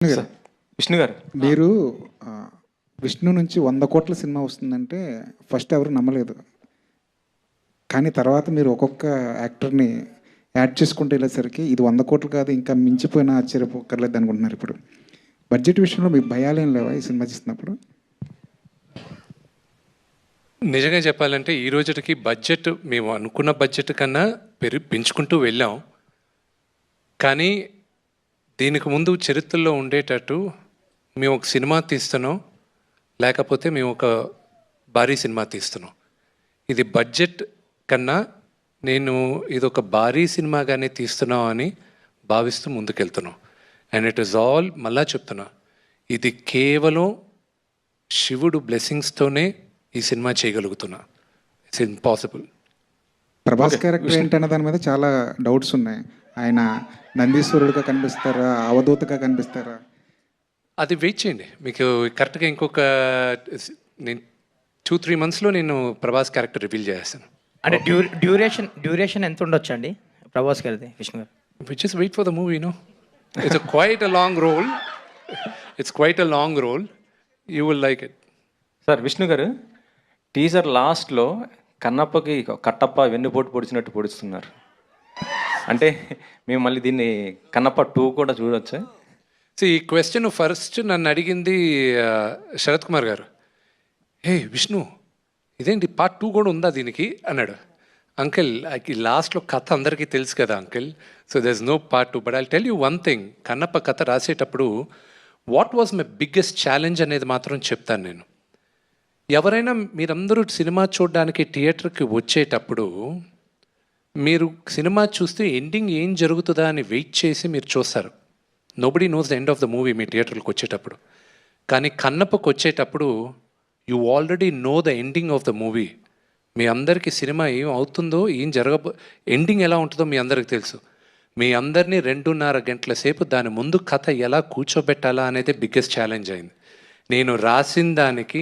గారు, విష్ణు గారు మీరు ఆ, విష్ణు నుంచి 100 కోట్ల సినిమా వస్తుందంటే ఫస్ట్ ఎవరు నమ్మలేదు. కానీ తర్వాత మీరు ఒక్కొక్క యాక్టర్ని యాడ్ చేసుకుంటూ వెళ్ళేసరికి ఇది 100 కోట్లు కాదు, ఇంకా మించిపోయినా ఆశ్చర్యపోకర్లేదు అనుకుంటున్నారు. ఇప్పుడు బడ్జెట్ విషయంలో మీకు భయాలేం లేవా ఈ సినిమా చేసినప్పుడు? నిజంగా చెప్పాలంటే ఈ రోజుకి బడ్జెట్ మేము అనుకున్న బడ్జెట్ కన్నా పెంచుకుంటూ వెళ్ళాం. కానీ దీనికి ముందు చరిత్రలో ఉండేటట్టు మేము ఒక సినిమా తీస్తున్నాం, లేకపోతే మేము ఒక భారీ సినిమా తీస్తున్నాం. ఇది బడ్జెట్ కన్నా నేను ఇది ఒక భారీ సినిమాగానే తీస్తున్నాం అని భావిస్తూ ముందుకెళ్తున్నాం. అండ్ ఇట్ ఈస్ ఆల్, మళ్ళా చెప్తున్నా, ఇది కేవలం శివుడు బ్లెస్సింగ్స్తోనే ఈ సినిమా చేయగలుగుతున్నా. It's impossible. ప్రభాస్ క్యారెక్టర్ ఏంటన్న దాని మీద చాలా డౌట్స్ ఉన్నాయి. ఆయన నందీశ్వరుడిగా కనిపిస్తారా, అవధూతగా కనిపిస్తారా? అది వెయిట్ చేయండి, మీకు కరెక్ట్గా ఇంకొక నేను 2-3 monthsలో నేను ప్రభాస్ క్యారెక్టర్ రివీల్ చేస్తాను. అంటే డ్యూరేషన్ ఎంత ఉండొచ్చు అండి ప్రభాస్ గారిది, Vishnu garu? Which is wait for the movie. No, it's quite a long role. It's quite a long role. You will like it. Sir Vishnu garu, teaser లాస్ట్లో కన్నప్పకి కట్టప్ప వెన్నుపోటు పొడిచినట్టు పొడుస్తున్నారు. అంటే మేము మళ్ళీ దీన్ని కన్నప్ప 2 కూడా చూడొచ్చా? సో ఈ క్వశ్చన్ ఫస్ట్ నన్ను అడిగింది శరత్ కుమార్ గారు. హే విష్ణు, ఇదేంటి పార్ట్ 2 కూడా ఉందా దీనికి అన్నాడు. అంకిల్, లాస్ట్లో కథ అందరికీ తెలుసు కదా uncle, so there is no part 2. But I'll tell you one thing, Kannappa కథ రాసేటప్పుడు what was my biggest challenge అనేది మాత్రం చెప్తాను నేను. ఎవరైనా మీరందరూ సినిమా చూడడానికి థియేటర్కి వచ్చేటప్పుడు మీరు సినిమా చూస్తే ఎండింగ్ ఏం జరుగుతుందా అని వెయిట్ చేసి మీరు చూస్తారు. Nobody knows the end of the movie మీ థియేటర్కి వచ్చేటప్పుడు. కానీ కన్నప్పకు వచ్చేటప్పుడు you already know the ending of the movie. మీ అందరికీ సినిమా ఏం అవుతుందో, ఏం ఎండింగ్ ఎలా ఉంటుందో మీ అందరికీ తెలుసు. మీ అందరినీ 2.5 గంటల సేపు దాని ముందు కథ ఎలా కూర్చోబెట్టాలా అనేది బిగ్గెస్ట్ ఛాలెంజ్ అయింది. నేను రాసిన దానికి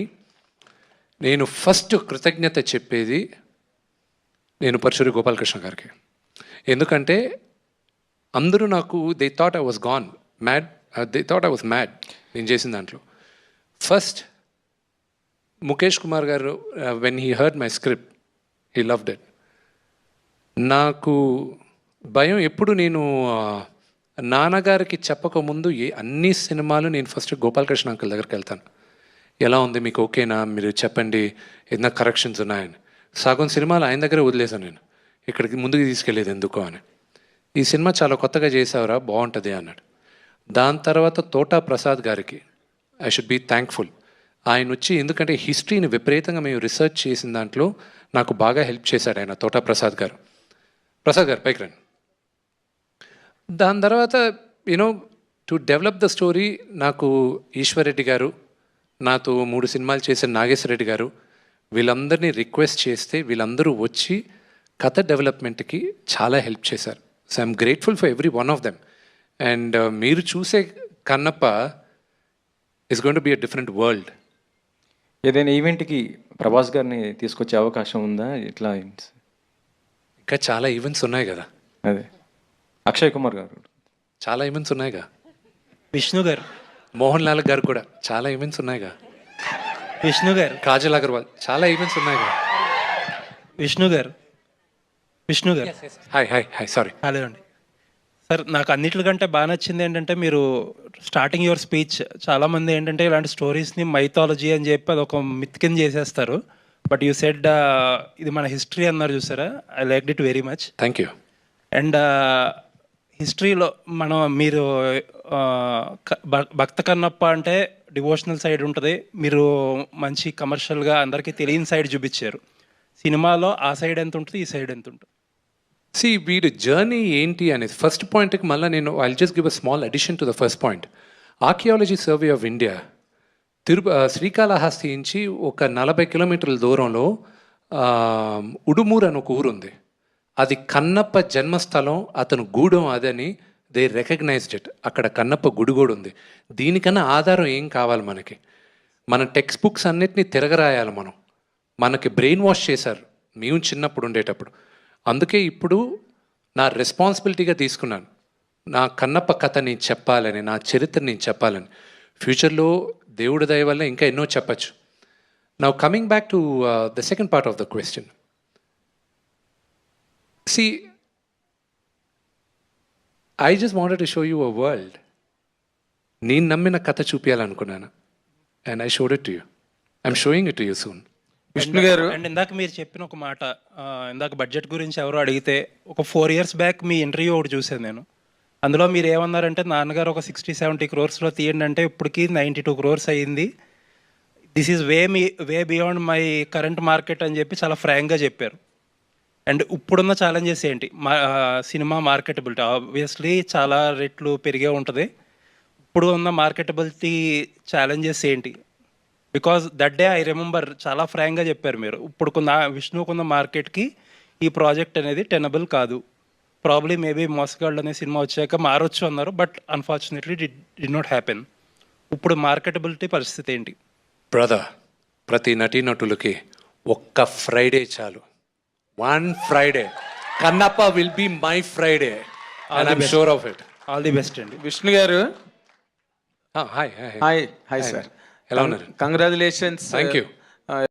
నేను ఫస్ట్ కృతజ్ఞత చెప్పేది నేను పరశురి గోపాలకృష్ణ గారికి. ఎందుకంటే అందరూ నాకు they thought I was gone mad, they thought I was mad నేను చేసిన దాంట్లో. ఫస్ట్ ముఖేష్ కుమార్ గారు, when he heard my script, he loved it. నాకు భయం ఎప్పుడు, నేను నాన్నగారికి చెప్పకముందు అన్ని సినిమాలు నేను ఫస్ట్ గోపాలకృష్ణ అంకుల్ దగ్గరికి వెళ్తాను. ఎలా ఉంది, మీకు ఓకేనా, మీరు చెప్పండి, ఏదైనా కరెక్షన్స్ ఉన్నాయని. సగం సినిమాలు ఆయన దగ్గరే వదిలేసాను నేను, ఇక్కడికి ముందుకు తీసుకెళ్ళేది ఎందుకో అని. ఈ సినిమా చాలా కొత్తగా చేసావురా, బాగుంటుంది అన్నాడు. దాని తర్వాత తోటా ప్రసాద్ గారికి ఐ షుడ్ బీ థ్యాంక్ఫుల్. ఆయన వచ్చి, ఎందుకంటే హిస్టరీని విపరీతంగా మేము రీసెర్చ్ చేసిన దాంట్లో నాకు బాగా హెల్ప్ చేశాడు ఆయన, తోటా ప్రసాద్ గారు. ప్రసాద్ గారు పైకి రండి. దాని తర్వాత you know to develop the story నాకు ఈశ్వర్ రెడ్డి గారు, నాతో 3 సినిమాలు చేసిన నాగేశ్వర రెడ్డి గారు, వీళ్ళందరినీ రిక్వెస్ట్ చేస్తే వీళ్ళందరూ వచ్చి కథ డెవలప్మెంట్కి చాలా హెల్ప్ చేశారు. So I'm grateful for every one of them. And మీరు చూసే Kannappa is going to be a different world. ఏదైనా ఈవెంట్కి ప్రభాస్ గారిని తీసుకొచ్చే అవకాశం ఉందా? ఇట్లా ఇంకా చాలా ఈవెంట్స్ ఉన్నాయి కదా. అదే అక్షయ్ కుమార్ గారు, చాలా ఈవెంట్స్ ఉన్నాయిగా. విష్ణు గారు, మోహన్ లాల్ గారు కూడా చాలా ఈవెంట్స్ ఉన్నాయిగా. విష్ణు గారు, కాజల్ అగర్వాల్, చాలా ఈవెంట్స్ ఉన్నాయిగా. విష్ణు గారు, విష్ణు గారు, hi hi hi, sorry. Hello అండి. సార్, నాకు అన్నిటికంటే బాగా నచ్చింది ఏంటంటే, మీరు స్టార్టింగ్ యువర్ స్పీచ్, చాలామంది ఏంటంటే ఇలాంటి స్టోరీస్ని మైథాలజీ అని చెప్పి అది ఒక మిత్ కింద చేసేస్తారు. బట్ యూ సెడ్ ఇది మన హిస్టరీ అన్నారు చూసారా, I like it very much. Thank you. And హిస్టరీలో మీరు భక్త కన్నప్ప అంటే డివోషనల్ సైడ్ ఉంటుంది, మీరు మంచి కమర్షియల్గా అందరికీ తెలియని సైడ్ చూపించారు. సినిమాలో ఆ సైడ్ ఎంత ఉంటుంది, ఈ సైడ్ ఎంత ఉంటుంది? సి, వీడి జర్నీ ఏంటి అనేది ఫస్ట్ పాయింట్కి మళ్ళీ నేను I just give a small addition to the first point. Archaeology survey of India Srikalahasti నుంచి ఒక 40 కిలోమీటర్ల దూరంలో ఉడుమూరు అని ఒక ఊరు ఉంది. అది కన్నప్ప జన్మస్థలం, అతను గూడెం అదని దే రికగ్నైజ్డ్ ఇట్. అక్కడ కన్నప్ప గుడి కూడా ఉంది. దీనికన్నా ఆధారం ఏం కావాలి మనకి? మన టెక్స్ట్ బుక్స్ అన్నిటినీ తిరగరాయాలి మనం. మనకి బ్రెయిన్ వాష్ చేశారు మేము చిన్నప్పుడు ఉండేటప్పుడు. అందుకే ఇప్పుడు నా రెస్పాన్సిబిలిటీగా తీసుకున్నాను. నా కన్నప్ప కథ నేను చెప్పాలని, నా చరిత్ర నేను చెప్పాలని. ఫ్యూచర్లో దేవుడి దయ వల్ల ఇంకా ఎన్నో చెప్పచ్చు. Now coming back to the second part of the question. See, I just wanted to show you a world. నేను నమ్మిన కథ చూపించాలనుకున్నాను. And I showed it to you. I'm showing it to you soon. Vishnu గారు and ఇందాక మీరు చెప్పిన ఒక మాట, ఇందాక బడ్జెట్ గురించి ఎవరో అడిగితే ఒక 4 years బ్యాక్ మీ ఇంటర్వ్యూ ఒకటి చూసాను నేను. అందులో మీరు ఏమన్నారంటే నాన్నగారు ఒక 60-70 crores తీయండి అంటే ఇప్పటికి 92 crores అయ్యింది. This is way beyond my current market అని చెప్పి చాలా ఫ్రాంక్గా చెప్పారు. అండ్ ఇప్పుడున్న ఛాలెంజెస్ ఏంటి? సినిమా మార్కెటబిలిటీ ఆబ్వియస్లీ చాలా రెట్లు పెరిగే ఉంటుంది. ఇప్పుడు ఉన్న మార్కెటబిలిటీ ఛాలెంజెస్ ఏంటి? Because that day I remember చాలా ఫ్రాంక్గా చెప్పారు మీరు. ఇప్పుడుకున్న విష్ణుకున్న మార్కెట్కి ఈ ప్రాజెక్ట్ అనేది టెనబుల్ కాదు. ప్రాబ్లీ మేబీ మోసగాళ్ళు అనే సినిమా వచ్చాక మారొచ్చు అన్నారు, but unfortunately did not happen. ఇప్పుడు మార్కెటబిలిటీ పరిస్థితి ఏంటి? బ్రదర్, ప్రతి నటీనటులకి ఒక్క ఫ్రైడే చాలు. 1 Friday. Kannappa will be my Friday. And I'm sure of it. All the best అండి. విష్ణు గారు హాయ్ హాయ్ హాయ్ సార్, ఎలా ఉన్నారు? కంగ్రాచులేషన్స్. Thank you.